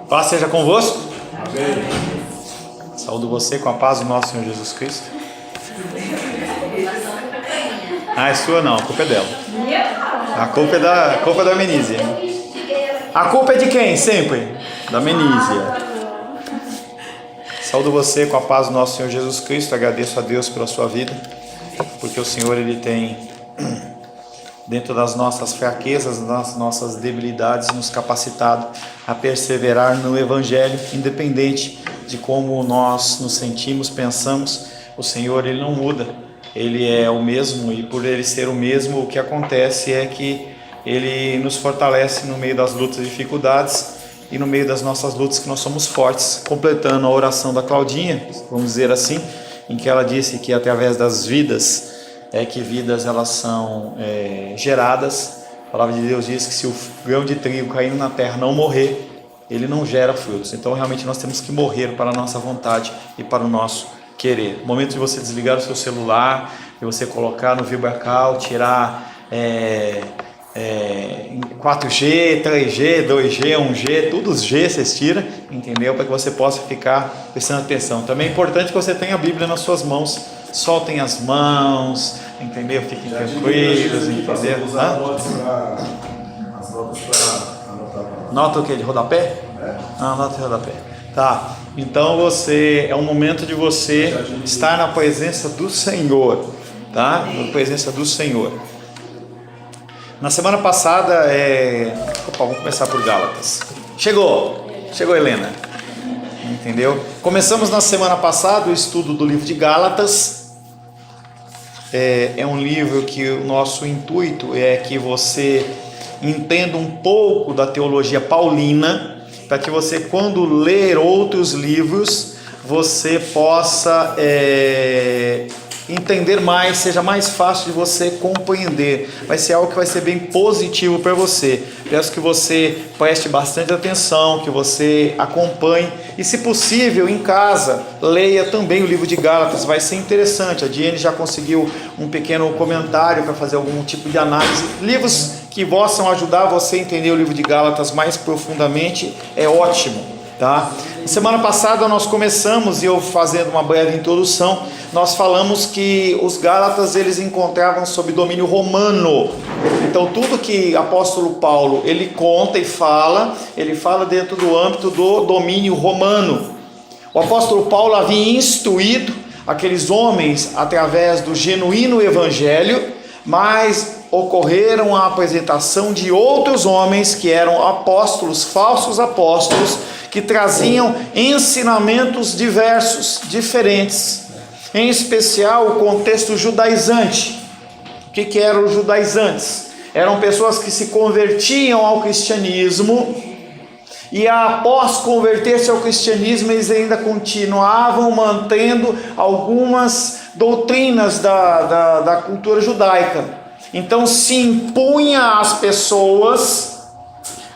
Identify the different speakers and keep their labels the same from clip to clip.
Speaker 1: Paz seja convosco.
Speaker 2: Amém.
Speaker 1: Saúdo você com a paz do nosso Senhor Jesus Cristo. Ah, é sua não, a culpa é dela. A culpa é da Menísia. A culpa é de quem sempre? Da Menísia. Saúdo você com a paz do nosso Senhor Jesus Cristo. Agradeço a Deus pela sua vida, porque o Senhor Ele tem, dentro das nossas fraquezas, das nossas debilidades, nos capacitado a perseverar no Evangelho, independente de como nós nos sentimos, pensamos. O Senhor Ele não muda, Ele é o mesmo, e por Ele ser o mesmo, o que acontece é que Ele nos fortalece no meio das lutas e dificuldades, e no meio das nossas lutas que nós somos fortes. Completando a oração da Claudinha, vamos dizer assim, em que ela disse que através das vidas, que vidas elas são geradas. A palavra de Deus diz que se o grão de trigo caindo na terra não morrer, ele não gera frutos. Então realmente nós temos que morrer para a nossa vontade e para o nosso querer. Momento de você desligar o seu celular, de você colocar no VibraCal, tirar 4G, 3G, 2G, 1G, todos os G vocês tiram, entendeu? Para que você possa ficar prestando atenção. Também é importante que você tenha a Bíblia nas suas mãos. Soltem as mãos, entendeu? Fiquem tranquilos, entendeu?
Speaker 2: As notas para anotar.
Speaker 1: Nota o que? De rodapé? Nota de rodapé. Tá. Então é um momento de você estar na presença do Senhor, tá? Na presença do Senhor. Na semana passada, vamos começar por Gálatas. Chegou Helena, entendeu? Começamos na semana passada o estudo do livro de Gálatas. É um livro que o nosso intuito é que você entenda um pouco da teologia paulina, para que você, quando ler outros livros, você possa entender mais, seja mais fácil de você compreender. Vai ser algo que vai ser bem positivo para você. Peço que você preste bastante atenção, que você acompanhe e, se possível, em casa, leia também o livro de Gálatas. Vai ser interessante. A Diane já conseguiu um pequeno comentário para fazer algum tipo de análise. Livros que possam ajudar você a entender o livro de Gálatas mais profundamente é ótimo, tá? Semana passada nós começamos, e eu fazendo uma breve introdução, nós falamos que os Gálatas eles encontravam sob domínio romano. Então tudo que apóstolo Paulo ele conta e fala, ele fala dentro do âmbito do domínio romano. O apóstolo Paulo havia instruído aqueles homens através do genuíno evangelho, mas ocorreram a apresentação de outros homens que eram apóstolos, falsos apóstolos, que traziam ensinamentos diversos, diferentes, em especial o contexto judaizante. O que eram os judaizantes? Eram pessoas que se convertiam ao cristianismo e após converter-se ao cristianismo eles ainda continuavam mantendo algumas doutrinas da cultura judaica. Então se impunha às pessoas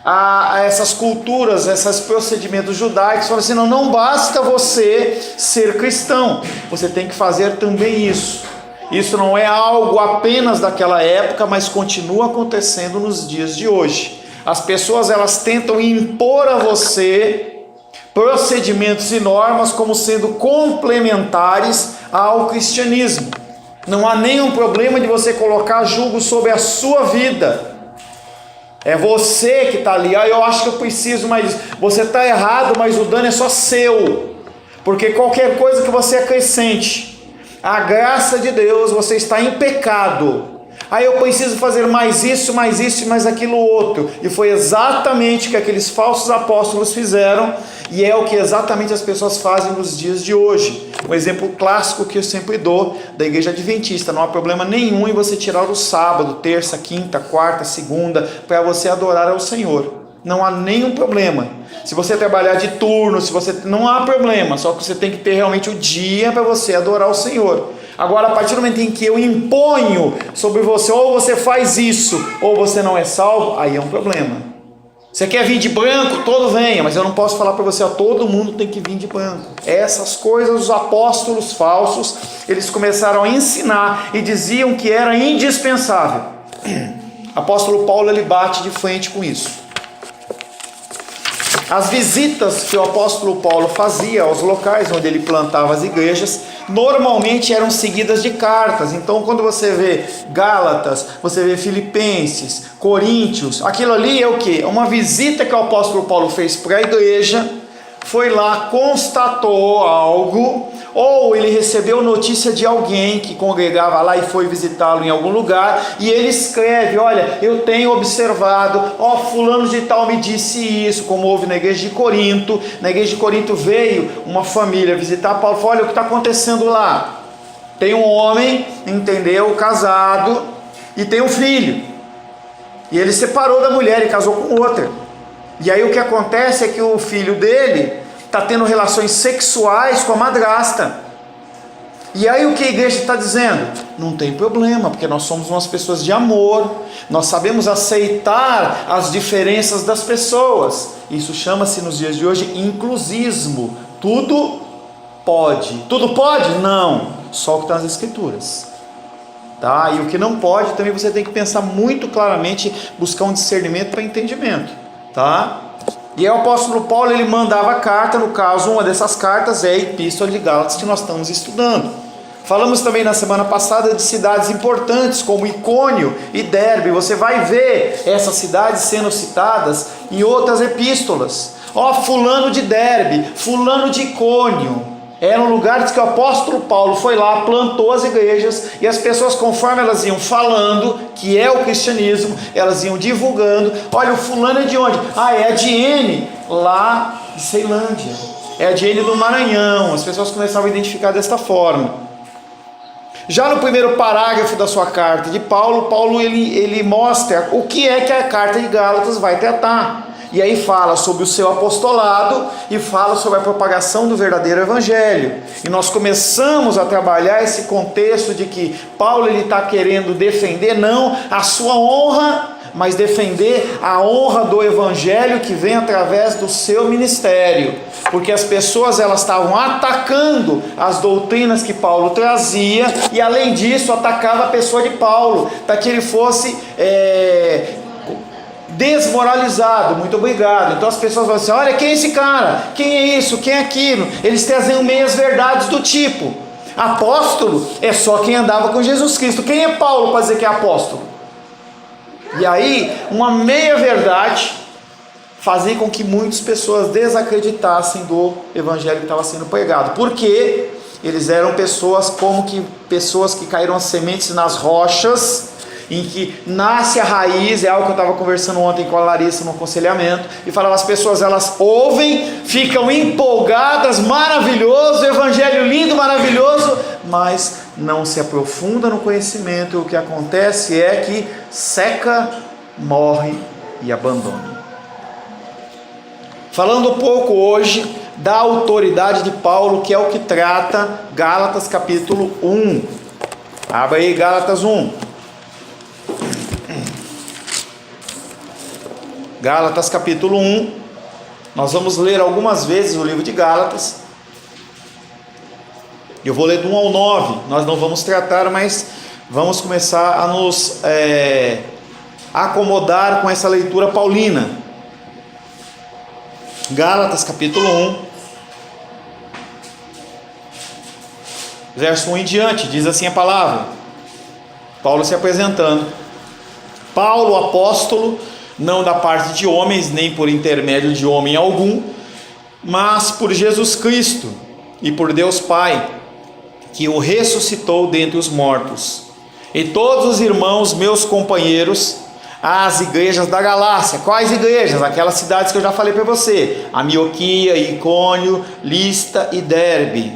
Speaker 1: a essas culturas, esses procedimentos judaicos. Fala assim, não basta você ser cristão, você tem que fazer também isso. Isso não é algo apenas daquela época, mas continua acontecendo nos dias de hoje. As pessoas elas tentam impor a você procedimentos e normas como sendo complementares ao cristianismo. Não há nenhum problema de você colocar julgo sobre a sua vida. É você que está ali, eu acho que eu preciso mais disso. Você está errado, mas o dano é só seu. Porque qualquer coisa que você acrescente a graça de Deus, você está em pecado. Eu preciso fazer mais isso, mais aquilo outro. E foi exatamente o que aqueles falsos apóstolos fizeram, e é o que exatamente as pessoas fazem nos dias de hoje. Um exemplo clássico que eu sempre dou da igreja adventista: não há problema nenhum em você tirar o sábado, terça, quinta, quarta, segunda, para você adorar ao Senhor. Não há nenhum problema. Se você trabalhar de turno, não há problema, só que você tem que ter realmente o dia para você adorar o Senhor. Agora, a partir do momento em que eu imponho sobre você, ou você faz isso, ou você não é salvo, aí é um problema. Você quer vir de branco? Todo venha, mas eu não posso falar para você, todo mundo tem que vir de branco. Essas coisas, os apóstolos falsos, eles começaram a ensinar e diziam que era indispensável. Apóstolo Paulo, ele bate de frente com isso. As visitas que o apóstolo Paulo fazia aos locais onde ele plantava as igrejas, normalmente eram seguidas de cartas. Então, quando você vê Gálatas, você vê Filipenses, Coríntios, aquilo ali é o quê? Uma visita que o apóstolo Paulo fez para a igreja, foi lá, constatou algo, ou ele recebeu notícia de alguém que congregava lá e foi visitá-lo em algum lugar, e ele escreve: olha, eu tenho observado, fulano de tal me disse isso, como houve na igreja de Corinto. Na igreja de Corinto veio uma família visitar Paulo, falou: olha o que está acontecendo lá, tem um homem, entendeu, casado, e tem um filho, e ele separou da mulher e casou com outra. E aí o que acontece é que o filho dele está tendo relações sexuais com a madrasta. E aí o que a igreja está dizendo? Não tem problema, porque nós somos umas pessoas de amor, nós sabemos aceitar as diferenças das pessoas. Isso chama-se nos dias de hoje inclusismo. Tudo pode. Tudo pode? Não. Só o que está nas escrituras. Tá? E o que não pode, também você tem que pensar muito claramente, buscar um discernimento para entendimento. Tá? E aí o apóstolo Paulo, ele mandava carta, no caso uma dessas cartas é a Epístola de Gálatas que nós estamos estudando. Falamos também na semana passada de cidades importantes como Icônio e Derbe. Você vai ver essas cidades sendo citadas em outras epístolas. Fulano de Derbe, fulano de Icônio. Eram lugares que o apóstolo Paulo foi lá, plantou as igrejas, e as pessoas, conforme elas iam falando, que é o cristianismo, elas iam divulgando: olha, o fulano é de onde? É de N, lá de Ceilândia, é de N do Maranhão. As pessoas começavam a identificar desta forma. Já no primeiro parágrafo da sua carta de Paulo ele mostra o que é que a carta de Gálatas vai tratar. E aí fala sobre o seu apostolado e fala sobre a propagação do verdadeiro evangelho. E nós começamos a trabalhar esse contexto de que Paulo está querendo defender não a sua honra, mas defender a honra do evangelho que vem através do seu ministério. Porque as pessoas elas estavam atacando as doutrinas que Paulo trazia, e além disso atacava a pessoa de Paulo, para que ele fosse desmoralizado. Muito obrigado. Então as pessoas vão assim: olha, quem é esse cara? Quem é isso? Quem é aquilo? Eles trazem meias verdades do tipo: apóstolo é só quem andava com Jesus Cristo. Quem é Paulo para dizer que é apóstolo? E aí uma meia verdade fazia com que muitas pessoas desacreditassem do evangelho que estava sendo pregado. Porque eles eram pessoas que caíram as sementes nas rochas, em que nasce a raiz. É algo que eu estava conversando ontem com a Larissa no aconselhamento, e falava: as pessoas elas ouvem, ficam empolgadas, maravilhoso, evangelho lindo, maravilhoso, mas não se aprofunda no conhecimento, e o que acontece é que seca, morre e abandona. Falando um pouco hoje da autoridade de Paulo, que é o que trata Gálatas capítulo 1. Abra aí Gálatas 1. Gálatas capítulo 1, nós vamos ler algumas vezes o livro de Gálatas. Eu vou ler do 1 ao 9, nós não vamos tratar, mas vamos começar a nos acomodar com essa leitura paulina. Gálatas capítulo 1, verso 1 em diante, diz assim a palavra. Paulo se apresentando: Paulo, apóstolo, não da parte de homens, nem por intermédio de homem algum, mas por Jesus Cristo e por Deus Pai, que o ressuscitou dentre os mortos, e todos os irmãos meus companheiros, às igrejas da Galácia. Quais igrejas? Aquelas cidades que eu já falei para você: Antioquia, Icônio, Lista e Derbe.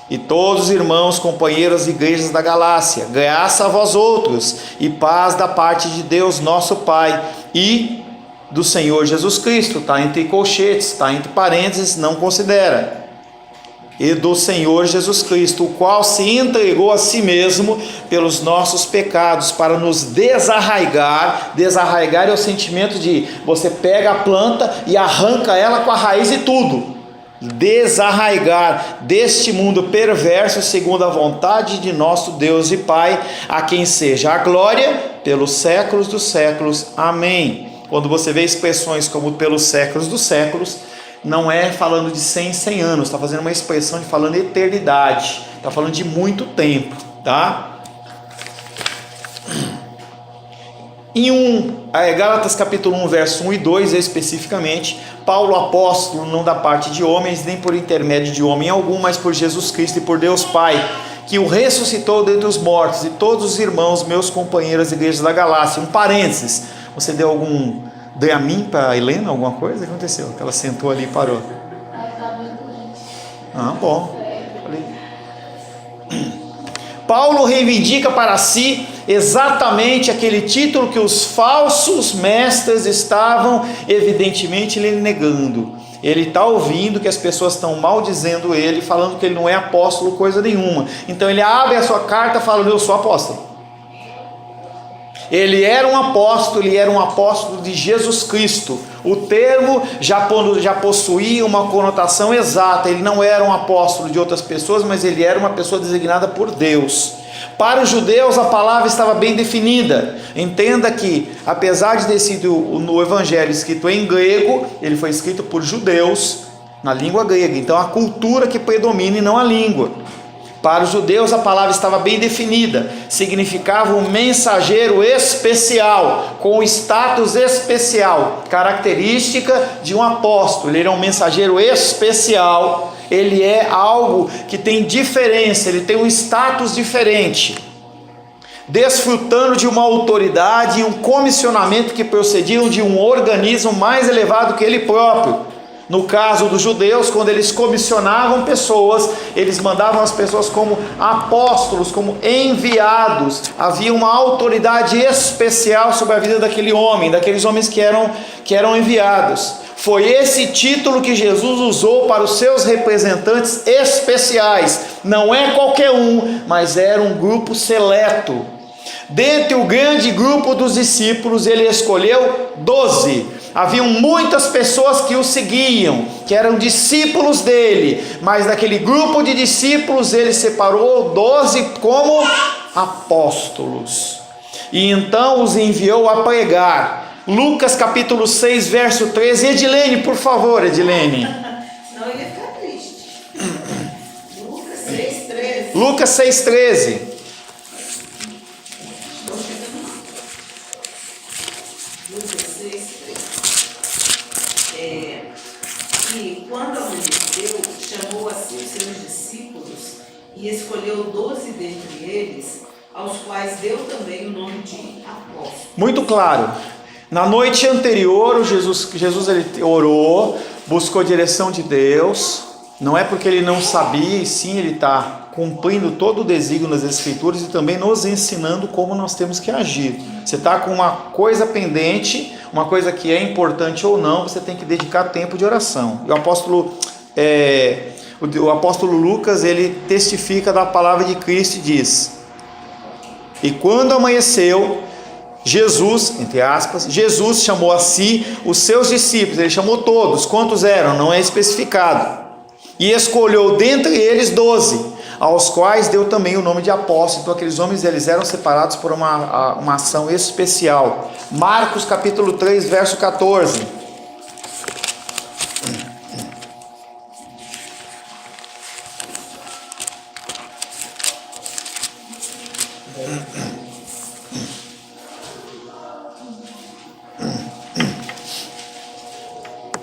Speaker 1: E todos os irmãos, companheiros, igrejas da Galácia, graça a vós outros, e paz da parte de Deus nosso Pai e do Senhor Jesus Cristo. Está entre colchetes, está entre parênteses, não considera. E do Senhor Jesus Cristo, o qual se entregou a si mesmo pelos nossos pecados, para nos desarraigar. Desarraigar é o sentimento de você pega a planta e arranca ela com a raiz e tudo. Desarraigar deste mundo perverso, segundo a vontade de nosso Deus e Pai, a quem seja a glória pelos séculos dos séculos. Amém. Quando você vê expressões como pelos séculos dos séculos, não é falando de 100 anos, está fazendo uma expressão de falando eternidade, está falando de muito tempo, tá? Em Gálatas capítulo 1, verso 1 e 2 especificamente, Paulo apóstolo, não da parte de homens, nem por intermédio de homem algum, mas por Jesus Cristo e por Deus Pai, que o ressuscitou dentre os mortos, e todos os irmãos, meus companheiros da igreja da Galácia. Um parênteses, você deu algum Dramin para a Helena, alguma coisa? O que aconteceu? Ela sentou ali e parou. Ah, bom. Paulo reivindica para si exatamente aquele título que os falsos mestres estavam evidentemente lhe negando. Ele está ouvindo que as pessoas estão maldizendo ele, falando que ele não é apóstolo coisa nenhuma. Então ele abre a sua carta falando: eu sou apóstolo. Ele era um apóstolo de Jesus Cristo. O termo já possuía uma conotação exata. Ele não era um apóstolo de outras pessoas, mas ele era uma pessoa designada por Deus. Para os judeus a palavra estava bem definida. Entenda que, apesar de ter sido no evangelho escrito em grego, ele foi escrito por judeus na língua grega. Então a cultura que predomina e não a língua. Para os judeus a palavra estava bem definida, significava um mensageiro especial, com status especial, característica de um apóstolo. Ele é um mensageiro especial, ele é algo que tem diferença, ele tem um status diferente, desfrutando de uma autoridade e um comissionamento que procediam de um organismo mais elevado que ele próprio. No caso dos judeus, quando eles comissionavam pessoas, eles mandavam as pessoas como apóstolos, como enviados. Havia uma autoridade especial sobre a vida daquele homem, daqueles homens que eram enviados. Foi esse título que Jesus usou para os seus representantes especiais. Não é qualquer um, mas era um grupo seleto. Dentre o grande grupo dos discípulos, ele escolheu 12. Haviam muitas pessoas que o seguiam, que eram discípulos dele, mas daquele grupo de discípulos ele separou 12 como apóstolos, e então os enviou a pregar. Lucas capítulo 6, verso 13. Edilene, por favor, Edilene.
Speaker 3: Não, ele ia ficar triste. Lucas 6, 13.
Speaker 1: Lucas 6, 13.
Speaker 3: Lucas 6, 13. E quando amanheceu, chamou a si os seus discípulos e escolheu 12 dentre eles, aos quais deu também o nome de apóstolos.
Speaker 1: Muito claro. Na noite anterior, Jesus ele orou, buscou a direção de Deus. Não é porque ele não sabia, e sim ele está cumprindo todo o desígnio das Escrituras e também nos ensinando como nós temos que agir. Você está com uma coisa pendente, uma coisa que é importante ou não, você tem que dedicar tempo de oração. E o apóstolo Lucas, ele testifica da palavra de Cristo e diz: e quando amanheceu, Jesus, entre aspas, Jesus chamou a si os seus discípulos. Ele chamou todos. Quantos eram? Não é especificado. E escolheu dentre eles 12, aos quais deu também o nome de apóstolos. Então aqueles homens, eles eram separados por uma ação especial. Marcos capítulo 3, verso 14.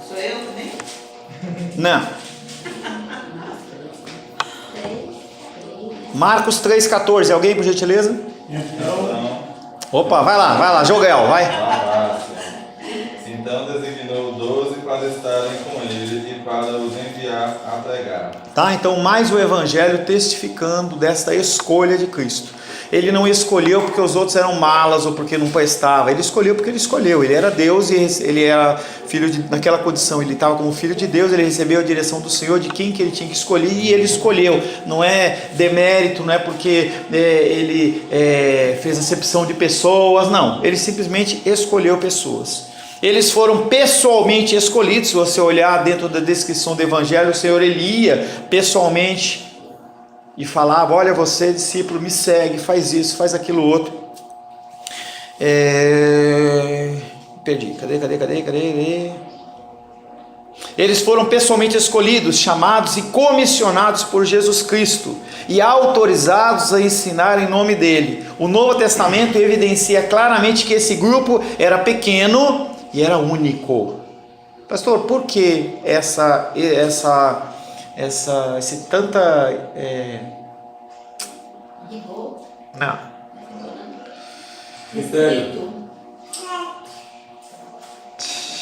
Speaker 3: Sou eu também?
Speaker 1: Não. Marcos 3,14. Alguém, por gentileza? Opa, vai lá, Joguel, vai.
Speaker 4: Então designou 12 para estarem com ele e para os enviar a pregar.
Speaker 1: Tá, então mais o evangelho testificando desta escolha de Cristo. Ele não escolheu porque os outros eram malas ou porque não prestava. Ele escolheu porque ele escolheu. Ele era Deus e ele era filho naquela condição. Ele estava como filho de Deus. Ele recebeu a direção do Senhor de quem que ele tinha que escolher e ele escolheu. Não é demérito, não é porque ele fez acepção de pessoas. Não, ele simplesmente escolheu pessoas. Eles foram pessoalmente escolhidos. Se você olhar dentro da descrição do evangelho, o Senhor ele ia pessoalmente e falava: olha, você discípulo, me segue, faz isso, faz aquilo outro. Perdi. Cadê? Eles foram pessoalmente escolhidos, chamados e comissionados por Jesus Cristo e autorizados a ensinar em nome dele. O Novo Testamento evidencia claramente que esse grupo era pequeno e era único. Pastor, por que não.
Speaker 2: Mistério.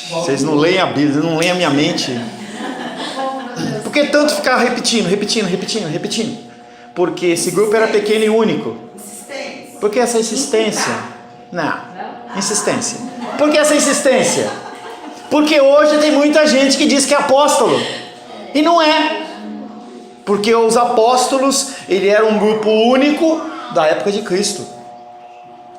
Speaker 1: Vocês não leem a Bíblia, não leem a minha mente. Por que tanto ficar repetindo? Porque esse grupo era pequeno e único.
Speaker 3: Insistência.
Speaker 1: Por que essa insistência? Não. Insistência. Por que essa insistência? Porque hoje tem muita gente que diz que é apóstolo. E não é. Porque os apóstolos, ele era um grupo único da época de Cristo,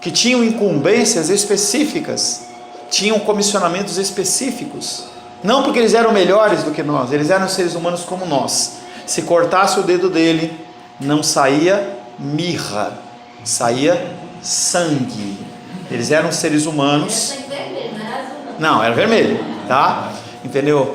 Speaker 1: que tinham incumbências específicas, tinham comissionamentos específicos. Não porque eles eram melhores do que nós, eles eram seres humanos como nós. Se cortasse o dedo dele, não saía mirra, saía sangue. Eles eram seres humanos. Não, era vermelho, tá? Entendeu?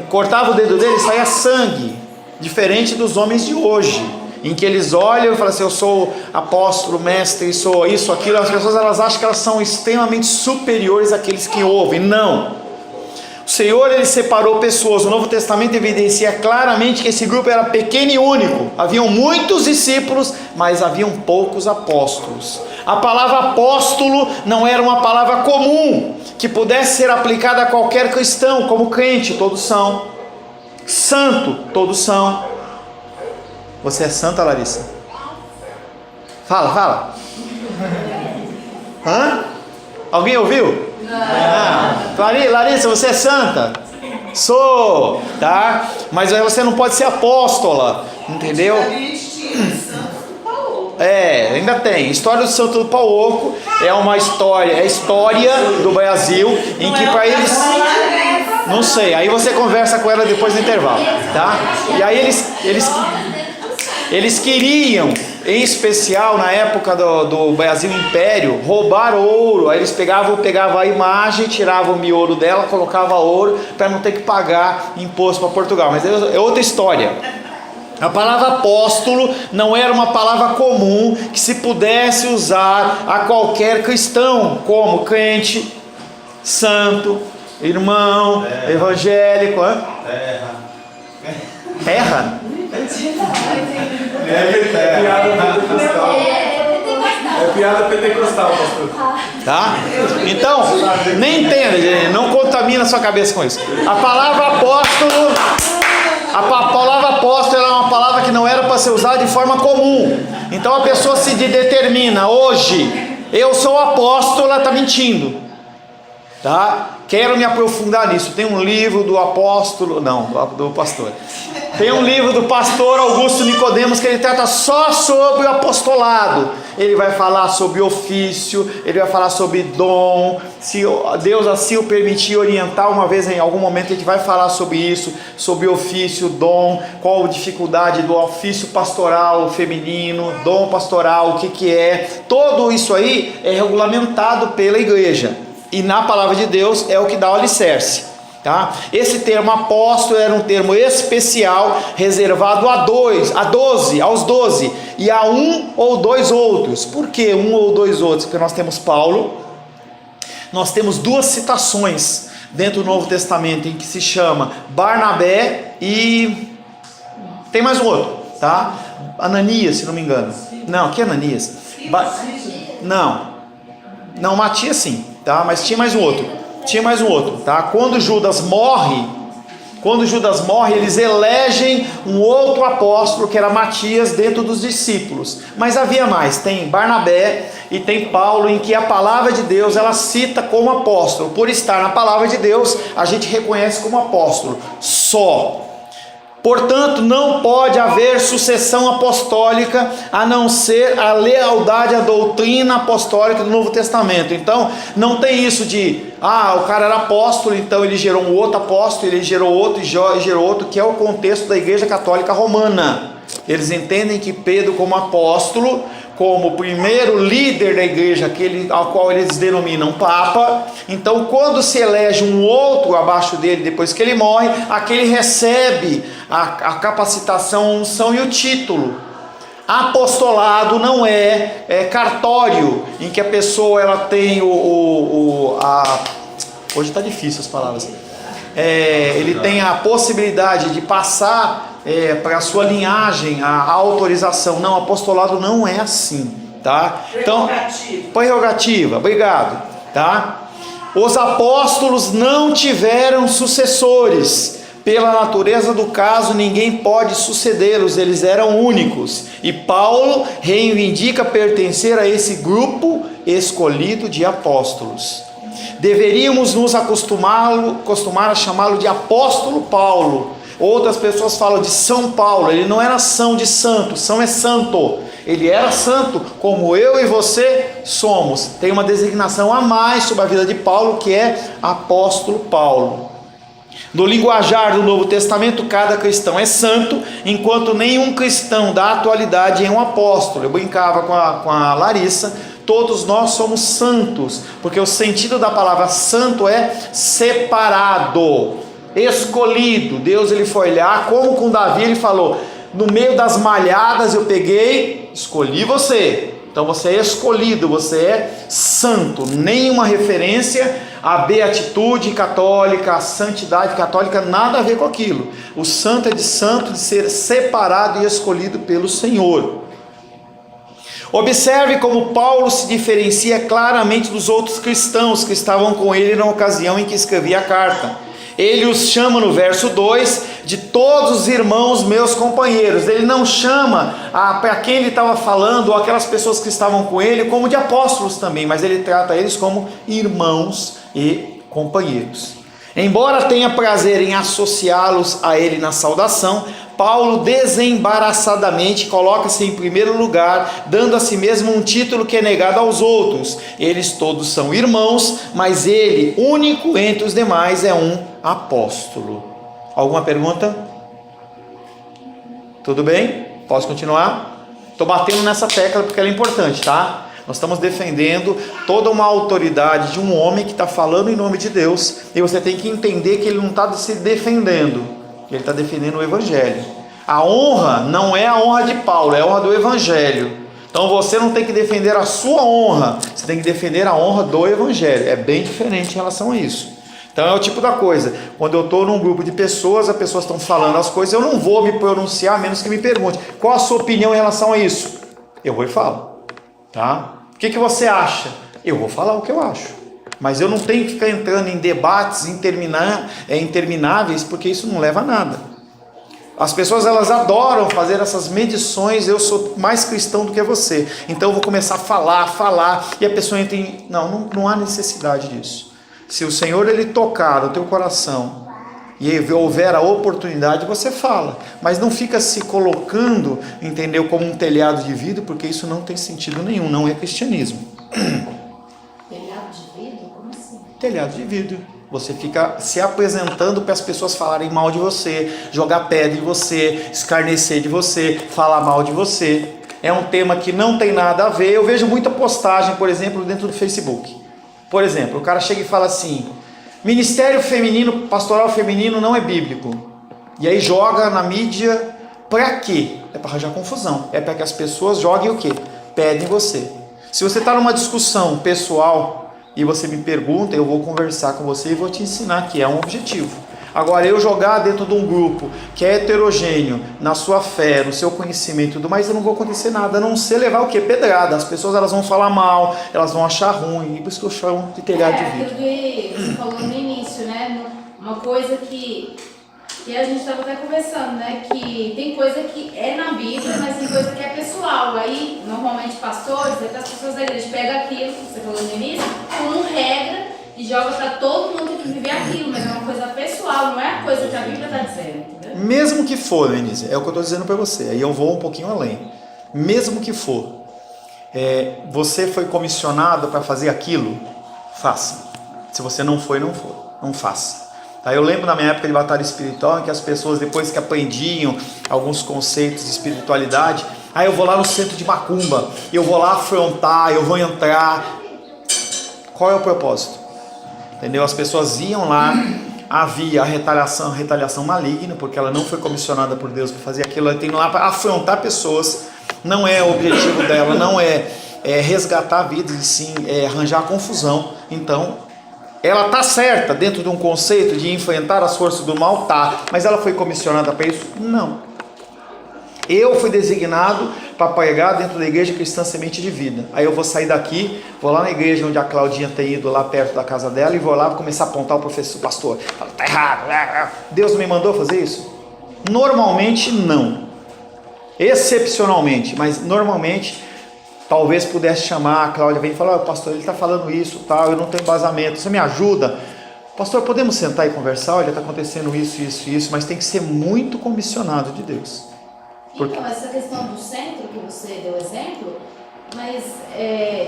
Speaker 1: Cortava o dedo dele, saía sangue. Diferente dos homens de hoje, em que eles olham e falam assim: eu sou apóstolo, mestre, sou isso, aquilo. As pessoas, elas acham que elas são extremamente superiores àqueles que ouvem. Não. O Senhor, ele separou pessoas. O Novo Testamento evidencia claramente que esse grupo era pequeno e único. Haviam muitos discípulos, mas haviam poucos apóstolos. A palavra apóstolo não era uma palavra comum, que pudesse ser aplicada a qualquer cristão, como crente, todos são. Santo, todos são. Você é santa, Larissa? Fala. Hã? Alguém ouviu? Larissa, você é santa? Sou, tá? Mas aí você não pode ser apóstola, entendeu? Ainda tem. História do Santo do Pauoco é uma história, é a história do Brasil, em que para eles... Não sei, aí você conversa com ela depois do intervalo, tá? E aí eles queriam, em especial na época do Brasil Império, roubar ouro. Aí eles pegavam a imagem, tiravam o miolo dela, colocavam ouro para não ter que pagar imposto para Portugal. Mas é outra história. A palavra apóstolo não era uma palavra comum que se pudesse usar a qualquer cristão, como crente, santo, irmão, evangélico. Terra?
Speaker 2: É piada pentecostal, pastor.
Speaker 1: Tá? Então, nem entenda, gente, não contamina a sua cabeça com isso. A palavra apóstolo era uma palavra que não era para ser usada de forma comum. Então a pessoa se determina: hoje eu sou apóstolo, ela está mentindo. Tá? Quero me aprofundar nisso. Tem um livro do pastor. Tem um livro do pastor Augusto Nicodemos que ele trata só sobre o apostolado. Ele vai falar sobre ofício, ele vai falar sobre dom. Se Deus assim o permitir orientar uma vez, em algum momento a gente vai falar sobre isso, sobre ofício, dom, qual a dificuldade do ofício pastoral feminino, dom pastoral, o que é. Tudo isso aí é regulamentado pela igreja. E na palavra de Deus é o que dá o alicerce, tá? Esse termo apóstolo era um termo especial, reservado aos 12, e a um ou dois outros. Por que um ou dois outros? Porque nós temos Paulo, nós temos duas citações dentro do Novo Testamento em que se chama Barnabé e tem mais um outro, tá? Ananias, se não me engano. Não, que Ananias? Não, Matias sim. Tá? Mas tinha mais um outro, tá? Quando Judas morre, eles elegem um outro apóstolo, que era Matias, dentro dos discípulos. Mas havia mais, tem Barnabé e tem Paulo, em que a palavra de Deus, ela cita como apóstolo. Por estar na palavra de Deus, a gente reconhece como apóstolo, só. Portanto, não pode haver sucessão apostólica a não ser a lealdade à doutrina apostólica do Novo Testamento. Então, não tem isso de, o cara era apóstolo, então ele gerou um outro apóstolo, ele gerou outro e gerou outro, que é o contexto da Igreja Católica Romana. Eles entendem que Pedro, como apóstolo, como o primeiro líder da igreja, aquele ao qual eles denominam Papa. Então, quando se elege um outro abaixo dele, depois que ele morre, aquele recebe a capacitação, a unção e o título. Apostolado não é cartório, em que a pessoa ela tem hoje está difícil as palavras. Ele tem a possibilidade de passar para a sua linhagem a autorização. Não, apostolado não é assim, tá? Então, prerrogativa, obrigado, tá? Os apóstolos não tiveram sucessores. Pela natureza do caso, ninguém pode sucedê-los, eles eram únicos. E Paulo reivindica pertencer a esse grupo escolhido de apóstolos. Deveríamos nos acostumar a chamá-lo de apóstolo Paulo. Outras pessoas falam de São Paulo. Ele não era São de santo, São é santo. Ele era santo como eu e você somos. Tem uma designação a mais sobre a vida de Paulo, que é apóstolo Paulo. No linguajar do Novo Testamento, cada cristão é santo, enquanto nenhum cristão da atualidade é um apóstolo. Eu brincava com a Larissa, todos nós somos santos, porque o sentido da palavra santo é separado, escolhido. Deus ele foi olhar, como com Davi ele falou, no meio das malhadas eu peguei, escolhi você. Então você é escolhido, você é santo. Nenhuma referência à beatitude católica, à santidade católica, nada a ver com aquilo. O santo é de santo, de ser separado e escolhido pelo Senhor. Observe como Paulo se diferencia claramente dos outros cristãos que estavam com ele na ocasião em que escrevia a carta. Ele os chama no verso 2 de todos os irmãos meus companheiros. Ele não chama para quem ele estava falando, ou aquelas pessoas que estavam com ele, como de apóstolos também, mas ele trata eles como irmãos e companheiros. Embora tenha prazer em associá-los a ele na saudação, Paulo desembaraçadamente coloca-se em primeiro lugar, dando a si mesmo um título que é negado aos outros. Eles todos são irmãos, mas ele, único entre os demais, é um apóstolo. Alguma pergunta? Tudo bem? Posso continuar? Estou batendo nessa tecla porque ela é importante, tá? Nós estamos defendendo toda uma autoridade de um homem que está falando em nome de Deus, e você tem que entender que ele não está se defendendo, ele está defendendo o Evangelho. A honra não é a honra de Paulo, é a honra do Evangelho. Então você não tem que defender a sua honra, você tem que defender a honra do Evangelho. É bem diferente em relação a isso. Então é o tipo da coisa, quando eu estou num grupo de pessoas, as pessoas estão falando as coisas, eu não vou me pronunciar, a menos que me pergunte, qual a sua opinião em relação a isso? Eu vou e falo, tá? O que você acha? Eu vou falar o que eu acho, mas eu não tenho que ficar entrando em debates intermináveis, porque isso não leva a nada. As pessoas elas adoram fazer essas medições, eu sou mais cristão do que você, então eu vou começar a falar, e a pessoa entra em... Não há necessidade disso. Se o Senhor ele tocar o teu coração e houver a oportunidade, você fala, mas não fica se colocando, entendeu, como um telhado de vidro, porque isso não tem sentido nenhum, não é cristianismo.
Speaker 2: Telhado de vidro? Como assim?
Speaker 1: Telhado de vidro. Você fica se apresentando para as pessoas falarem mal de você, jogar pedra em você, escarnecer de você, falar mal de você. É um tema que não tem nada a ver. Eu vejo muita postagem, por exemplo, dentro do Facebook. Por exemplo, o cara chega e fala assim, ministério feminino, pastoral feminino não é bíblico. E aí joga na mídia, para quê? É para arranjar confusão, é para que as pessoas joguem o quê? Pedem você. Se você está numa discussão pessoal e você me pergunta, eu vou conversar com você e vou te ensinar que é um objetivo. Agora, eu jogar dentro de um grupo que é heterogêneo, na sua fé, no seu conhecimento e tudo mais, não vai acontecer nada, a não ser levar o quê? Pedrada. As pessoas elas vão falar mal, elas vão achar ruim, e por isso que eu chamo de telhado de vidro.
Speaker 2: Aquilo que você falou no início, né? Uma coisa que a gente estava até conversando, né? Que tem coisa que é na Bíblia, mas tem coisa que é pessoal. Aí, normalmente, pastores, até as pessoas da igreja pegam aquilo que você falou no início, como regra, e joga para todo mundo que viver aquilo, mas é uma coisa pessoal, não é a coisa que a Bíblia está dizendo, entendeu?
Speaker 1: Mesmo que for, Denise, é o que eu estou dizendo para você, aí eu vou um pouquinho além. Mesmo que for, você foi comissionado para fazer aquilo, faça. Se você não foi, não faça. Aí eu lembro na minha época de batalha espiritual, em que as pessoas, depois que aprendiam alguns conceitos de espiritualidade, Aí eu vou lá no centro de macumba, eu vou lá afrontar, eu vou entrar. Qual é o propósito? Entendeu? As pessoas iam lá, havia a retaliação maligna, porque ela não foi comissionada por Deus para fazer aquilo, ela tem lá para afrontar pessoas, não é o objetivo dela, não é resgatar vidas, e sim arranjar confusão. Então, ela está certa dentro de um conceito de enfrentar as forças do mal, tá, mas ela foi comissionada para isso? Não. Eu fui designado para pregar dentro da igreja cristã Semente de Vida. Aí eu vou sair daqui, vou lá na igreja onde a Claudinha tem ido, lá perto da casa dela, e vou lá começar a apontar o professor, o pastor. Fala, tá errado. Deus me mandou fazer isso? Normalmente não. Excepcionalmente, mas normalmente talvez pudesse chamar a Cláudia, vem falar, pastor, ele está falando isso, tal, eu não tenho embasamento, você me ajuda? Pastor, podemos sentar e conversar? Olha, está acontecendo isso, mas tem que ser muito comissionado de Deus.
Speaker 2: Então, essa questão do centro que você deu exemplo, mas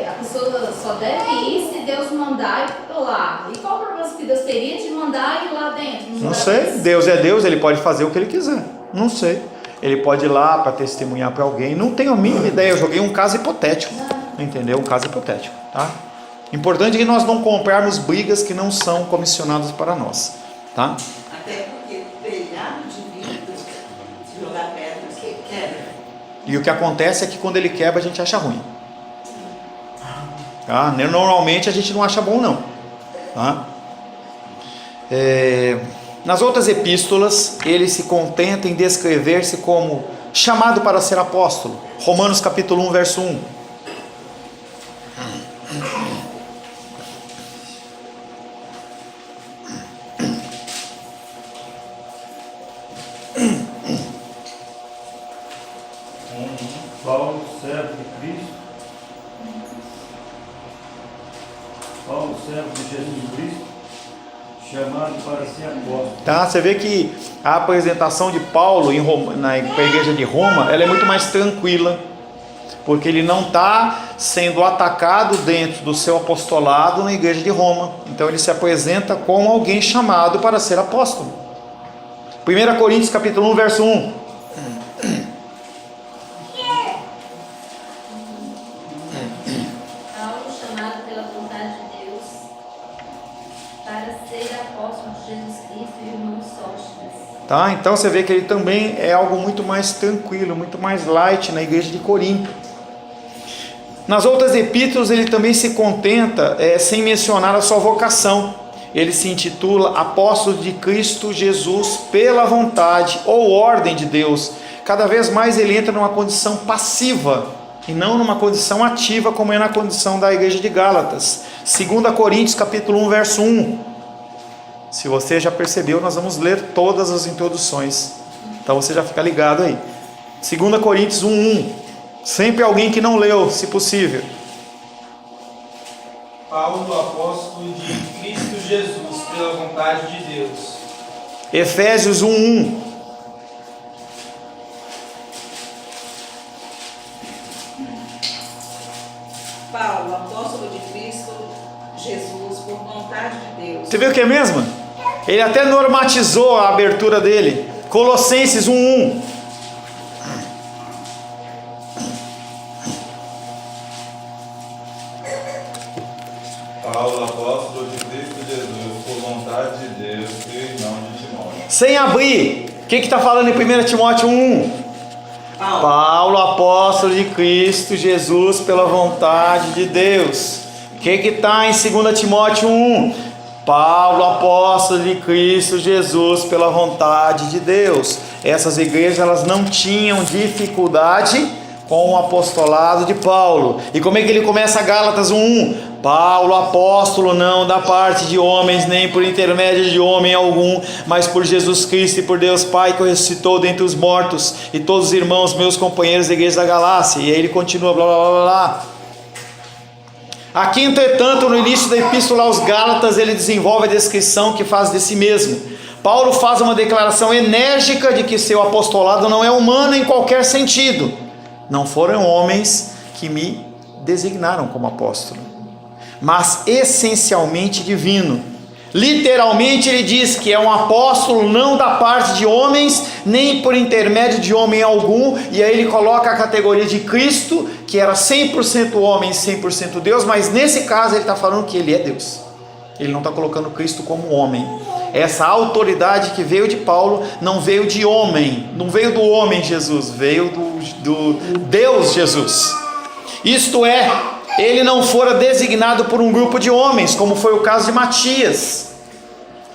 Speaker 2: a pessoa só deve ir se Deus mandar ir lá. E qual o problema que Deus teria de mandar ir lá dentro?
Speaker 1: Não sei, Deus é Deus, Ele pode fazer o que Ele quiser, não sei. Ele pode ir lá para testemunhar para alguém, não tenho a mínima ideia, eu joguei um caso hipotético, entendeu? Um caso hipotético, tá? Importante é que nós não comprarmos brigas que não são comissionadas para nós, tá?
Speaker 3: Até porque telhado de vidro, se jogar pedra, você quebra.
Speaker 1: E o que acontece é que quando ele quebra a gente acha ruim, tá? Normalmente a gente não acha bom não, tá? Nas outras epístolas ele se contenta em descrever-se como chamado para ser apóstolo. Romanos capítulo 1 verso 1.
Speaker 5: Paulo, servo de Cristo. Paulo, servo de Jesus Cristo, chamado para ser apóstolo.
Speaker 1: Tá? Você vê que a apresentação de Paulo na igreja de Roma, ela é muito mais tranquila, porque ele não está sendo atacado dentro do seu apostolado na igreja de Roma. Então ele se apresenta como alguém chamado para ser apóstolo. 1 Coríntios capítulo 1 verso 1.
Speaker 6: Paulo, chamado pela vontade de Deus para ser apóstolo de Jesus Cristo e irmão Sóstenes.
Speaker 1: Tá? Então você vê que ele também é algo muito mais tranquilo, muito mais light na igreja de Corinto. Nas outras epístolas ele também se contenta sem mencionar a sua vocação. Ele se intitula apóstolo de Cristo Jesus pela vontade ou ordem de Deus. Cada vez mais ele entra numa condição passiva e não numa condição ativa, como é na condição da igreja de Gálatas. 2 Coríntios capítulo 1 verso 1. Se você já percebeu, nós vamos ler todas as introduções, então você já fica ligado aí. 2 Coríntios 1:1. Sempre alguém que não leu, se possível.
Speaker 7: Paulo, apóstolo de Cristo Jesus, pela vontade de Deus.
Speaker 1: Efésios 1:1.
Speaker 3: Paulo, apóstolo de Cristo Jesus, por vontade de Deus.
Speaker 1: Você viu o que é mesmo? Ele até normatizou a abertura dele. Colossenses 1:1.
Speaker 4: Paulo, apóstolo de Cristo Jesus, por vontade de Deus, e irmão de Timóteo.
Speaker 1: Sem abrir. O que está falando em 1 Timóteo 1:1? Paulo, apóstolo de Cristo Jesus, pela vontade de Deus. O que está em 2 Timóteo 1? Paulo, apóstolo de Cristo Jesus, pela vontade de Deus. Essas igrejas elas não tinham dificuldade com o apostolado de Paulo. E como é que ele começa Gálatas 1:1? Paulo, apóstolo, não da parte de homens, nem por intermédio de homem algum, mas por Jesus Cristo e por Deus Pai, que o ressuscitou dentre os mortos, e todos os irmãos, meus companheiros da igreja da Galácia. E aí ele continua, blá blá blá blá. Aqui, entretanto, no início da epístola aos Gálatas, ele desenvolve a descrição que faz de si mesmo. Paulo faz uma declaração enérgica de que seu apostolado não é humano em qualquer sentido. Não foram homens que me designaram como apóstolo, mas essencialmente divino. Literalmente ele diz que é um apóstolo não da parte de homens, nem por intermédio de homem algum, e aí ele coloca a categoria de Cristo, que era 100% homem e 100% Deus, mas nesse caso ele está falando que ele é Deus. Ele não está colocando Cristo como homem. Essa autoridade que veio de Paulo não veio de homem, não veio do homem Jesus, veio do Deus Jesus. Isto é, ele não fora designado por um grupo de homens, como foi o caso de Matias,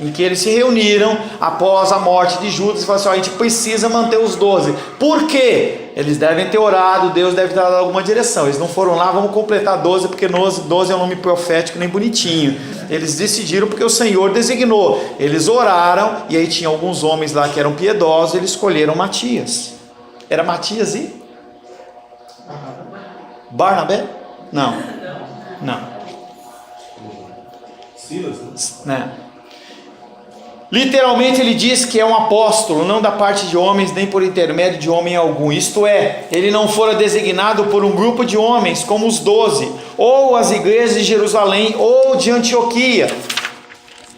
Speaker 1: em que eles se reuniram após a morte de Judas e falaram assim: a gente precisa manter os 12. Por quê? Eles devem ter orado, Deus deve ter dado alguma direção. Eles não foram lá, vamos completar 12, porque 12 é um nome profético nem bonitinho. Eles decidiram porque o Senhor designou. Eles oraram, e aí tinha alguns homens lá que eram piedosos, eles escolheram Matias. Era Matias e? Barnabé? Não. Silas, né? Literalmente ele diz que é um apóstolo, não da parte de homens, nem por intermédio de homem algum. Isto é, ele não fora designado por um grupo de homens, como os 12, ou as igrejas de Jerusalém, ou de Antioquia,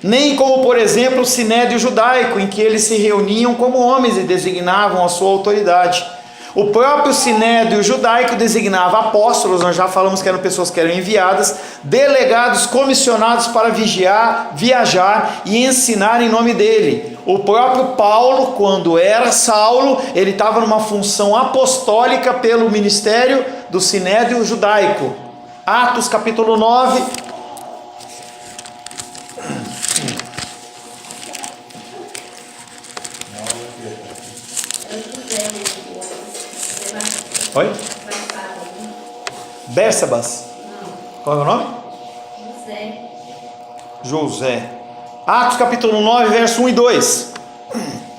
Speaker 1: nem como, por exemplo, o sinédrio judaico, em que eles se reuniam como homens e designavam a sua autoridade. O próprio sinédrio judaico designava apóstolos, nós já falamos que eram pessoas que eram enviadas, delegados, comissionados para viajar e ensinar em nome dele. O próprio Paulo, quando era Saulo, ele estava numa função apostólica pelo ministério do sinédrio judaico. Atos capítulo 9. Oi? Bérsabas. Qual é o nome? José. Atos capítulo 9, verso 1 e 2.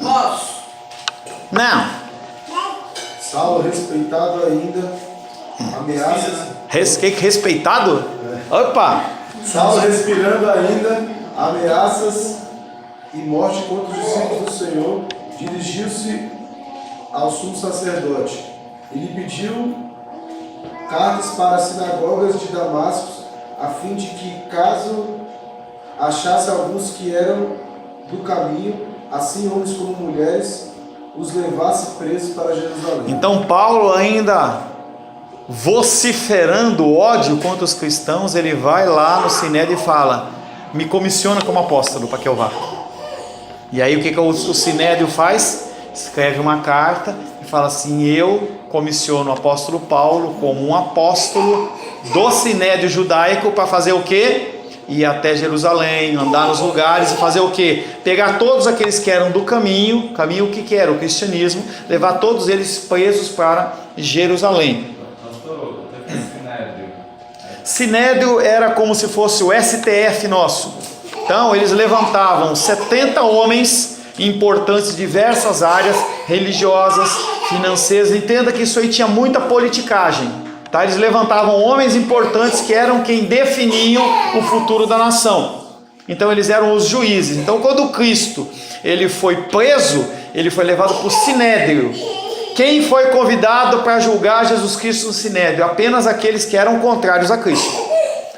Speaker 3: Posso?
Speaker 1: Não.
Speaker 8: Saulo, respeitado ainda, ameaças.
Speaker 1: Respeitado? Opa!
Speaker 8: Saulo, respirando ainda, ameaças e morte contra os discípulos do Senhor, dirigiu-se ao sumo sacerdote. Ele pediu cartas para as sinagogas de Damasco, a fim de que, caso achasse alguns que eram do caminho, assim homens como mulheres, os levasse presos para Jerusalém.
Speaker 1: Então Paulo, ainda vociferando ódio contra os cristãos, ele vai lá no sinédrio e fala: me comissiona como apóstolo para que eu vá. E aí o que o sinédrio faz? Escreve uma carta e fala assim: eu comissiono o apóstolo Paulo como um apóstolo do sinédrio judaico para fazer o quê? Ir até Jerusalém, andar nos lugares e fazer o quê? Pegar todos aqueles que eram do caminho o que era? O cristianismo, levar todos eles presos para Jerusalém. Sinédrio era como se fosse o STF nosso. Então eles levantavam 70 homens importantes de diversas áreas religiosas, financeiras. Entenda que isso aí tinha muita politicagem, tá? Eles levantavam homens importantes que eram quem definiam o futuro da nação. Então eles eram os juízes. Então quando Cristo ele foi preso, ele foi levado para o sinédrio. Quem foi convidado para julgar Jesus Cristo no sinédrio? Apenas aqueles que eram contrários a Cristo.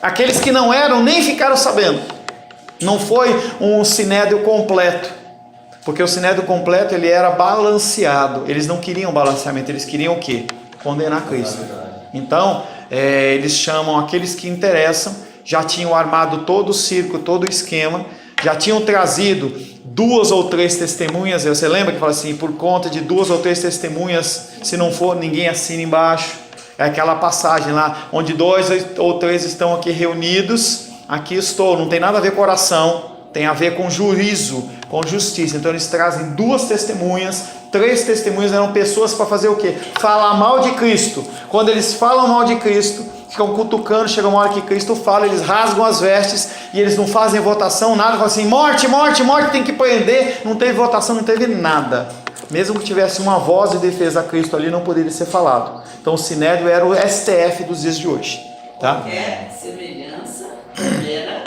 Speaker 1: Aqueles que não eram nem ficaram sabendo. Não foi um sinédrio completo. Porque o sinédrio completo ele era balanceado. Eles não queriam balanceamento, eles queriam o quê? Condenar Cristo. Então, eles chamam aqueles que interessam, já tinham armado todo o circo, todo o esquema, já tinham trazido 2 ou 3 testemunhas. Você lembra que fala assim: por conta de 2 ou 3 testemunhas, se não for, ninguém assina embaixo. É aquela passagem lá, onde 2 ou 3 estão aqui reunidos, aqui estou. Não tem nada a ver com oração, tem a ver com juízo, com justiça. Então eles trazem 2 testemunhas, 3 testemunhas, eram pessoas para fazer o quê? Falar mal de Cristo. Quando eles falam mal de Cristo, ficam cutucando, chega uma hora que Cristo fala, eles rasgam as vestes e eles não fazem votação, nada, falam assim: morte, morte, morte, tem que prender. Não teve votação, não teve nada. Mesmo que tivesse uma voz de defesa a Cristo ali, não poderia ser falado. Então o sinédrio era o STF dos dias de hoje, tá?
Speaker 3: Qualquer semelhança era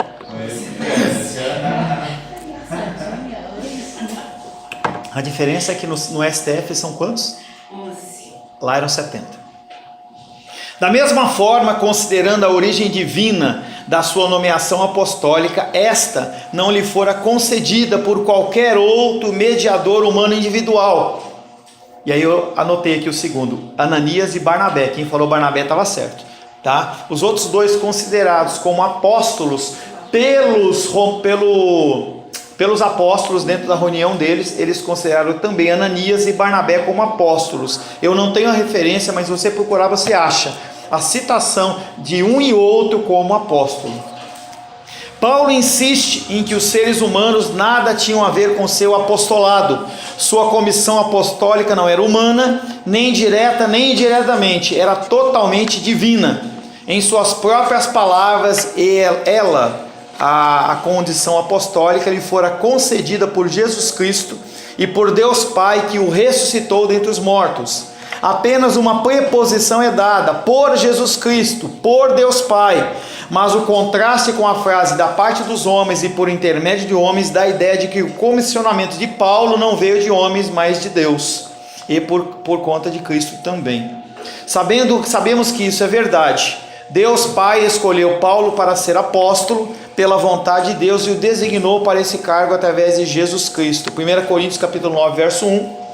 Speaker 1: A diferença é que no STF são quantos?
Speaker 3: 11.
Speaker 1: Lá eram 70. Da mesma forma, considerando a origem divina da sua nomeação apostólica, esta não lhe fora concedida por qualquer outro mediador humano individual. E aí eu anotei aqui o segundo, Ananias e Barnabé. Quem falou Barnabé estava certo, tá? Os outros dois considerados como apóstolos pelos apóstolos, dentro da reunião deles, eles consideraram também Ananias e Barnabé como apóstolos. Eu não tenho a referência, mas se você procurar, você acha a citação de um e outro como apóstolo. Paulo insiste em que os seres humanos nada tinham a ver com seu apostolado. Sua comissão apostólica não era humana, nem direta nem indiretamente, era totalmente divina. Em suas próprias palavras, a condição apostólica lhe fora concedida por Jesus Cristo e por Deus Pai, que o ressuscitou dentre os mortos. Apenas uma preposição é dada, por Jesus Cristo, por Deus Pai, mas o contraste com a frase da parte dos homens e por intermédio de homens dá a ideia de que o comissionamento de Paulo não veio de homens, mas de Deus, e por conta de Cristo também. Sabemos que isso é verdade. Deus Pai escolheu Paulo para ser apóstolo pela vontade de Deus e o designou para esse cargo através de Jesus Cristo. 1 Coríntios capítulo 9, verso 1.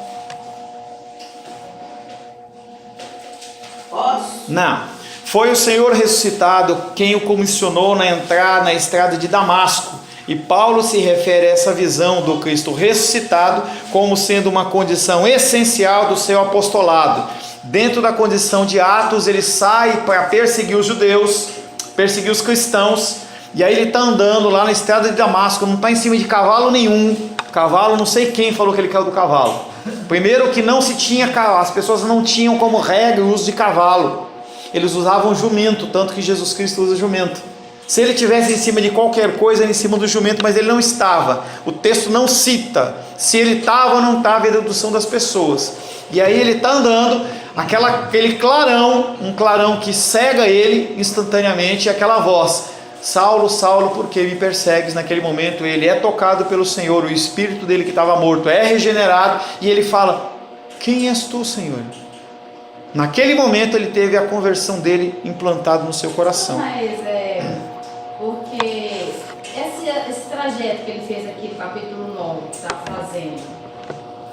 Speaker 1: Não, foi o Senhor ressuscitado quem o comissionou a entrar na estrada de Damasco. E Paulo se refere a essa visão do Cristo ressuscitado como sendo uma condição essencial do seu apostolado. Dentro da condição de Atos, ele sai para perseguir os judeus, perseguir os cristãos, e aí ele está andando lá na estrada de Damasco, não está em cima de cavalo nenhum, cavalo, não sei quem falou que ele caiu do cavalo. Primeiro que não se tinha cavalo, as pessoas não tinham como regra o uso de cavalo, eles usavam jumento, tanto que Jesus Cristo usa jumento. Se ele tivesse em cima de qualquer coisa, em cima do jumento, mas ele não estava, o texto não cita se ele estava ou não estava, a dedução das pessoas. E aí ele está andando, aquele clarão, um clarão que cega ele instantaneamente, aquela voz: Saulo, Saulo, por que me persegues? Naquele momento ele é tocado pelo Senhor, o espírito dele que estava morto é regenerado, e ele fala: quem és tu, Senhor? Naquele momento ele teve a conversão dele implantada no seu coração.
Speaker 2: Mas porque esse trajeto que ele fez aqui no capítulo 9, que está fazendo,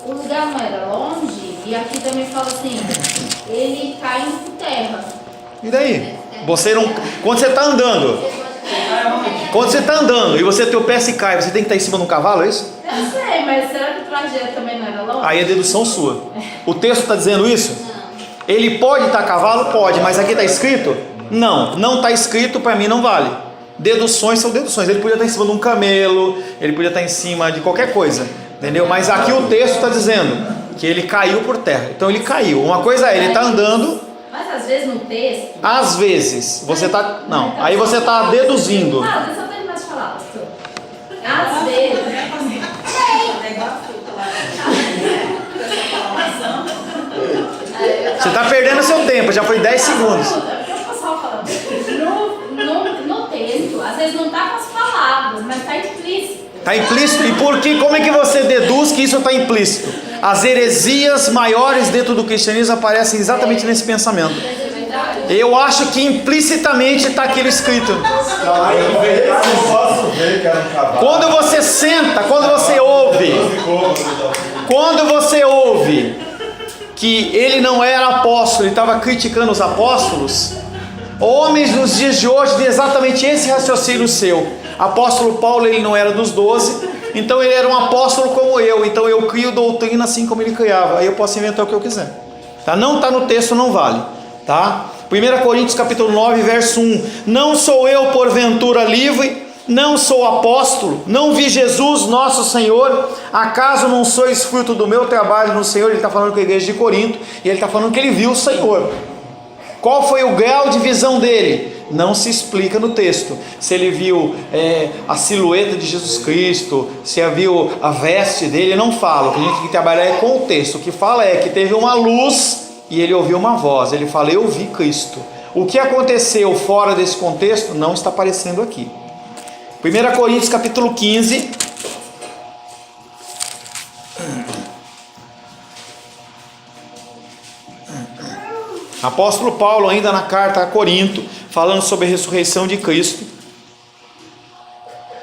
Speaker 2: o lugar não era longe, e aqui também fala assim, ele cai por terra.
Speaker 1: E daí? Você não, quando você está andando, e você teu pé se cai, você tem que estar em cima de um cavalo, é isso?
Speaker 2: Eu sei, mas será que o trajeto também não era longe?
Speaker 1: Aí é dedução sua. O texto está dizendo isso? Ele pode estar a cavalo? Pode, mas aqui está escrito? Não, não está escrito, para mim não vale. Deduções são deduções. Ele podia estar em cima de um camelo, ele podia estar em cima de qualquer coisa, entendeu? Mas aqui o texto está dizendo que ele caiu por terra. Então ele caiu. Uma coisa é, ele está andando.
Speaker 2: Mas às vezes no texto.
Speaker 1: Às vezes você está. Não, aí você está deduzindo.
Speaker 2: Não, deixa eu terminar de falar, pastor. Às vezes.
Speaker 1: Você está perdendo seu tempo, já foi 10 segundos.
Speaker 2: No texto, às vezes não está com as palavras, mas está implícito.
Speaker 1: Está implícito? E por que? Como é que você deduz que isso está implícito? As heresias maiores dentro do cristianismo aparecem exatamente nesse pensamento. Eu acho que implicitamente está aquilo escrito. Quando você senta, quando você ouve que ele não era apóstolo, ele estava criticando os apóstolos, homens nos dias de hoje têm exatamente esse raciocínio seu. Apóstolo Paulo, ele não era dos 12, então ele era um apóstolo como eu, então eu crio doutrina assim como ele criava, aí eu posso inventar o que eu quiser, tá? Não está no texto, não vale, tá? 1 Coríntios capítulo 9, verso 1, não sou eu porventura livre, não sou apóstolo, não vi Jesus nosso Senhor, acaso não sois fruto do meu trabalho no Senhor? Ele está falando com a igreja de Corinto, e ele está falando que ele viu o Senhor. Qual foi o grau de visão dele? Não se explica no texto. Se ele viu a silhueta de Jesus Cristo, se viu a veste dele, não fala. O que a gente tem que trabalhar é com o texto. O que fala é que teve uma luz e ele ouviu uma voz. Ele fala, eu vi Cristo. O que aconteceu fora desse contexto não está aparecendo aqui. 1 Coríntios capítulo 15. Apóstolo Paulo, ainda na carta a Corinto, falando sobre a ressurreição de Cristo,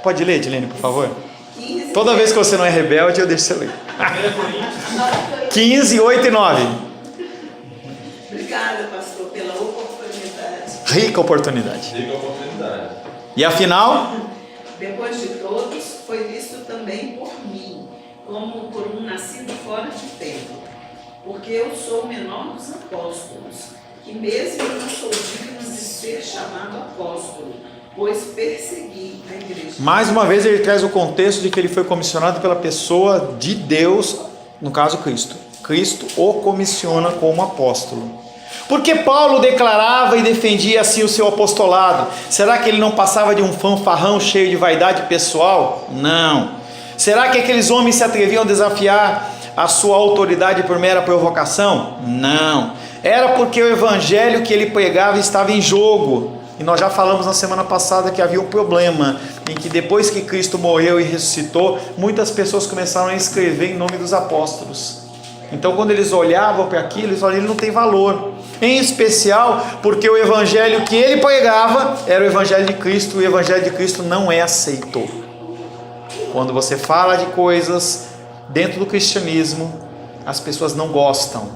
Speaker 1: Pode ler, Edilene, por favor?
Speaker 3: 15,
Speaker 1: Toda vez que você não é rebelde, eu deixo você ler. 15, 8 e 9.
Speaker 3: Obrigada, pastor, pela oportunidade.
Speaker 1: Rica oportunidade.
Speaker 4: Diga a oportunidade.
Speaker 1: E afinal,
Speaker 3: Depois de todos, foi visto também por mim, como por um nascido fora de tempo, porque eu sou o menor dos apóstolos, que mesmo eu não sou digno de ser chamado apóstolo, pois persegui a igreja.
Speaker 1: mais uma vez ele traz o contexto de que ele foi comissionado pela pessoa de Deus, no caso Cristo. Cristo o comissiona como apóstolo. Porque Paulo declarava e defendia assim o seu apostolado? Será que ele não passava de um fanfarrão cheio de vaidade pessoal? Não. Será que aqueles homens se atreviam a desafiar a sua autoridade por mera provocação? Não. Era porque o evangelho que ele pregava estava em jogo. E nós já falamos na semana passada que havia um problema, em que depois que Cristo morreu e ressuscitou, muitas pessoas começaram a escrever em nome dos apóstolos. Então quando eles olhavam para aquilo, eles falavam, ele não tem valor. Em especial porque o evangelho que ele pregava era o evangelho de Cristo, e o evangelho de Cristo não é aceito. Quando você fala de coisas dentro do cristianismo, as pessoas não gostam.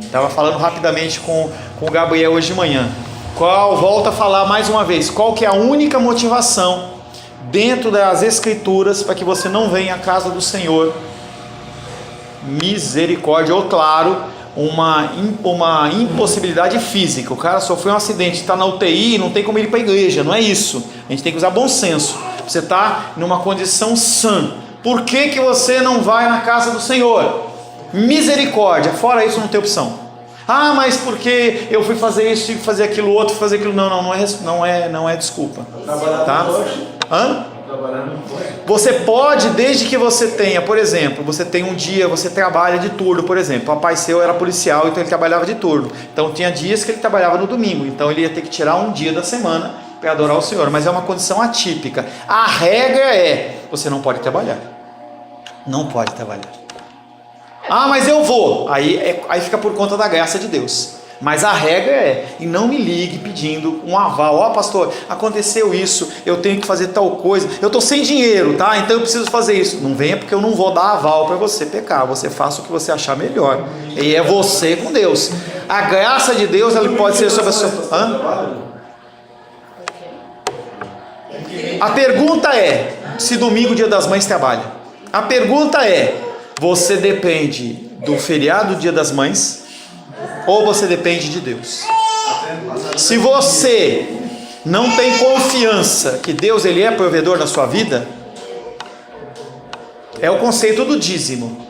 Speaker 1: Estava falando rapidamente com o Gabriel hoje de manhã. Volta a falar mais uma vez, qual que é a única motivação dentro das escrituras para que você não venha à casa do Senhor? Misericórdia, ou claro, uma impossibilidade física. O cara sofreu um acidente, está na UTI, não tem como ir para a igreja, não é isso. A gente tem que usar bom senso. Você está numa condição sã. Por que você não vai na casa do Senhor? Misericórdia, fora isso não tem opção. Ah, mas porque eu fui fazer isso, tive que fazer aquilo outro, fazer aquilo. Não é desculpa. Tá? Hã? Você pode, desde que você tenha, por exemplo, você tem um dia, você trabalha de turno, por exemplo, o papai seu era policial, então ele trabalhava de turno, então tinha dias que ele trabalhava no domingo, então ele ia ter que tirar um dia da semana para adorar o Senhor, mas é uma condição atípica. A regra é, você não pode trabalhar, não pode trabalhar. Ah, mas eu vou, aí fica por conta da graça de Deus. Mas a regra é, e não me ligue pedindo um aval. Ó, pastor, aconteceu isso, eu tenho que fazer tal coisa, eu estou sem dinheiro, tá? Então eu preciso fazer isso. Não venha porque eu não vou dar aval para você pecar. Você faça o que você achar melhor. E é você com Deus. A graça de Deus, ela pode ser sobre a sua... Hã? A pergunta é, se domingo, dia das mães, trabalha? A pergunta é, você depende do feriado, dia das mães, ou você depende de Deus? Se você não tem confiança que Deus ele é provedor na sua vida, é o conceito do dízimo.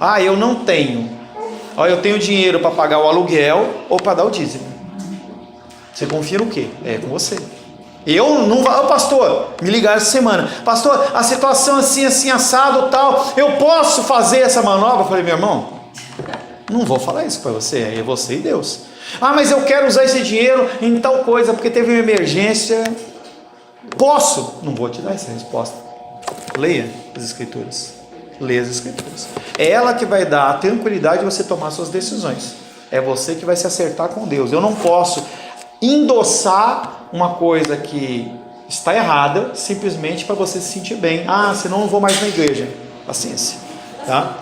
Speaker 1: Ah, eu não tenho. Eu tenho dinheiro para pagar o aluguel ou para dar o dízimo. Você confia no quê? É com você. Eu não vou, pastor, me ligaram essa semana, pastor, a situação assim, assado, tal, eu posso fazer essa manobra? Eu falei, meu irmão, não vou falar isso para você, é você e Deus. Ah, mas eu quero usar esse dinheiro em tal coisa, porque teve uma emergência. Posso? Não vou te dar essa resposta. Leia as escrituras. Leia as escrituras. É ela que vai dar a tranquilidade de você tomar suas decisões. É você que vai se acertar com Deus. Eu não posso endossar uma coisa que está errada, simplesmente para você se sentir bem. Ah, senão eu não vou mais na igreja. Paciência. Tá?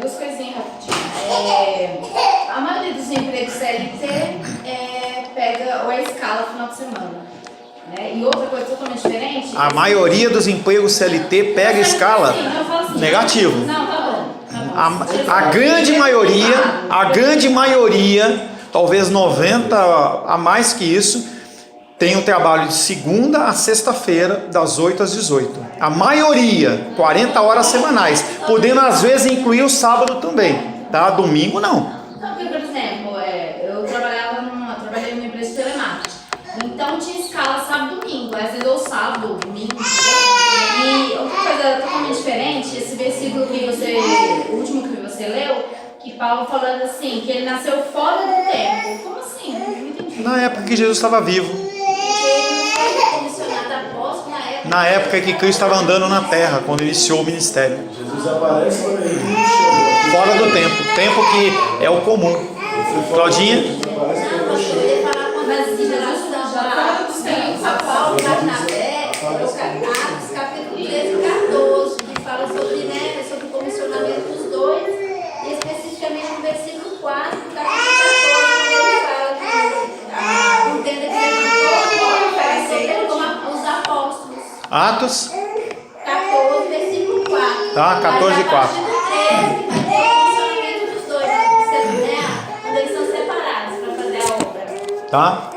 Speaker 2: Duas coisinhas rapidinho. A maioria dos empregos CLT pega ou escala no final de semana. Né? E outra coisa totalmente diferente.
Speaker 1: A maioria dos empregos CLT pega escala?
Speaker 2: Assim,
Speaker 1: negativo.
Speaker 2: Não, tá bom.
Speaker 1: A grande maioria, talvez 90% a mais que isso, tem um trabalho de segunda a sexta-feira, das 8 às 18. A maioria, 40 horas semanais, podendo às vezes incluir o sábado também, tá? Domingo não.
Speaker 2: Então, porque, por exemplo, eu trabalhei numa empresa de telemarketing, então tinha escala sábado e domingo, às vezes ou sábado ou domingo, entendeu? E outra coisa totalmente diferente, esse versículo que o último que você leu, que Paulo falando assim, que ele nasceu fora do tempo. Como assim? Eu não entendi.
Speaker 1: Na época que Jesus estava vivo. Na época que Cristo estava andando na terra, quando iniciou o ministério.
Speaker 8: Jesus aparece para ele.
Speaker 1: Fora do tempo. Tempo que é o comum. Claudinha?
Speaker 6: Não, eu ia falar quando Jesus
Speaker 1: Tá? 14 e 4.
Speaker 6: Mas a partir do 13 vai ter o funcionamento dos dois, quando eles são separados para fazer a obra.
Speaker 1: Tá?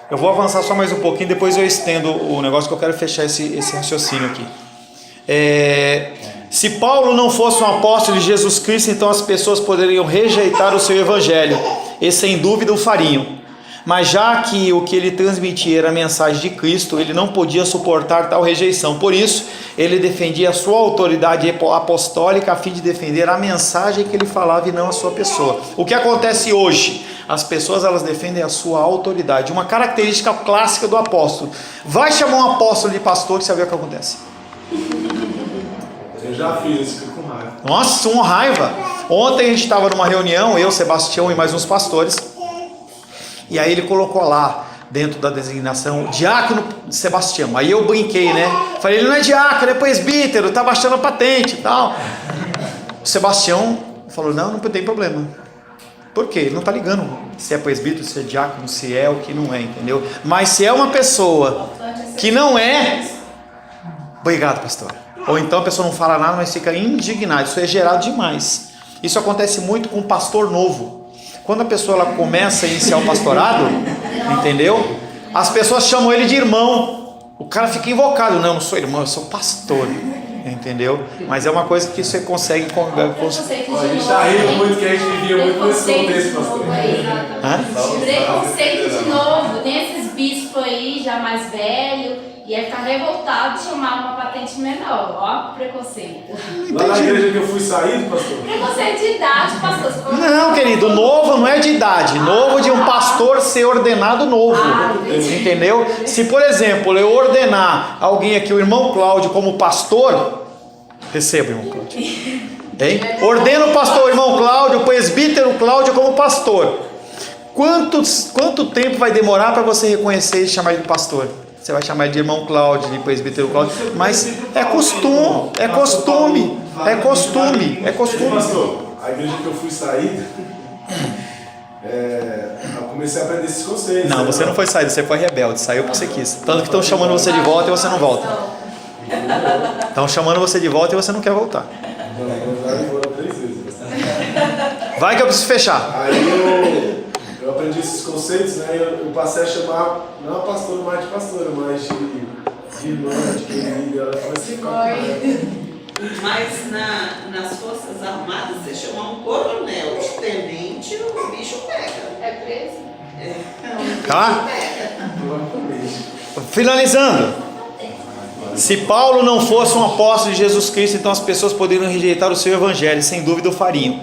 Speaker 1: Eu vou avançar só mais um pouquinho, depois eu estendo o negócio que eu quero fechar esse raciocínio aqui. Se Paulo não fosse um apóstolo de Jesus Cristo, então as pessoas poderiam rejeitar o seu evangelho, e sem dúvida o fariam. Mas já que o que ele transmitia era a mensagem de Cristo, ele não podia suportar tal rejeição. Por isso, ele defendia a sua autoridade apostólica a fim de defender a mensagem que ele falava e não a sua pessoa. O que acontece hoje? As pessoas, elas defendem a sua autoridade. Uma característica clássica do apóstolo. Vai chamar um apóstolo de pastor, você vai ver o que acontece.
Speaker 8: Eu já fiz isso, fico com raiva.
Speaker 1: Nossa, uma raiva. Ontem a gente estava numa reunião, eu, Sebastião e mais uns pastores. E aí ele colocou lá, dentro da designação, diácono Sebastião. Aí eu brinquei, né? Falei, ele não é diácono, é presbítero, tá baixando a patente e tal. O Sebastião falou, não tem problema. Por quê? Ele não tá ligando se é presbítero, se é diácono, se é o que não é, entendeu? Mas se é uma pessoa que não é, obrigado, pastor. Ou então a pessoa não fala nada, mas fica indignada. Isso é gerado demais. Isso acontece muito com um pastor novo. Quando a pessoa ela começa a iniciar o pastorado, entendeu? As pessoas chamam ele de irmão. O cara fica invocado. Não, eu não sou irmão, eu sou pastor. Entendeu? Mas é uma coisa que você consegue...
Speaker 8: A gente está rindo muito, que a gente vivia muito nesse contexto, pastor.
Speaker 2: Preconceito de novo. Tem esses bispos aí, já mais velho, e aí ficar revoltado de chamar uma patente menor. Ó, preconceito.
Speaker 8: Lá na igreja que eu fui saído, pastor.
Speaker 2: Preconceito de idade, pastor.
Speaker 1: Não, querido, novo não é de idade. Novo de um pastor ser ordenado novo. Entendeu? Se, por exemplo, eu ordenar alguém aqui, o irmão Cláudio, como pastor, receba, irmão Cláudio. Hein? Ordena o pastor, o irmão Cláudio, o presbítero Cláudio como pastor. Quanto tempo vai demorar para você reconhecer e chamar ele de pastor? Você vai chamar ele de irmão Cláudio, de presbítero Cláudio, mas é costume.
Speaker 8: Pastor, a igreja que eu fui saído, eu comecei a aprender esses conceitos.
Speaker 1: Não, você não foi saído, você foi rebelde, saiu porque você quis. Tanto que estão chamando você de volta e você não volta. Estão chamando você de volta e você não quer voltar.
Speaker 8: Eu 3 vezes.
Speaker 1: Vai que eu preciso fechar.
Speaker 8: Aí eu aprendi esses conceitos, né? Eu passei a chamar, não a pastora mais de pastora, mas de irmã, de querida. Ela falou assim,
Speaker 3: Mas nas Forças Armadas, você chama um coronel de tenente, o bicho pega.
Speaker 2: É preso?
Speaker 1: Tá? Finalizando. Se Paulo não fosse um apóstolo de Jesus Cristo, então as pessoas poderiam rejeitar o seu evangelho, sem dúvida o fariam.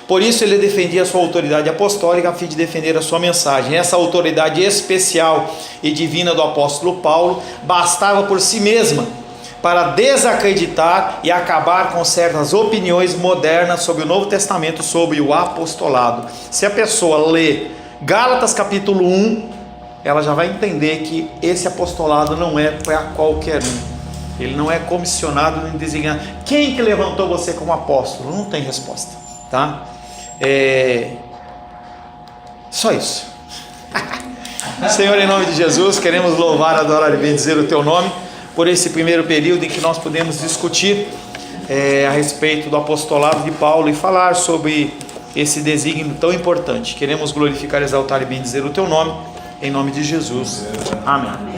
Speaker 1: Por isso ele defendia a sua autoridade apostólica a fim de defender a sua mensagem. Essa autoridade especial e divina do apóstolo Paulo bastava por si mesma para desacreditar e acabar com certas opiniões modernas sobre o Novo Testamento, sobre o apostolado. Se a pessoa lê Gálatas capítulo 1, ela já vai entender que esse apostolado não é para qualquer um. Ele não é comissionado nem designado. Quem que levantou você como apóstolo? Não tem resposta, tá? Só isso. Senhor, em nome de Jesus, queremos louvar, adorar e bendizer o Teu nome por esse primeiro período em que nós podemos discutir a respeito do apostolado de Paulo e falar sobre esse desígnio tão importante. Queremos glorificar, exaltar e bendizer o Teu nome, em nome de Jesus. Amém.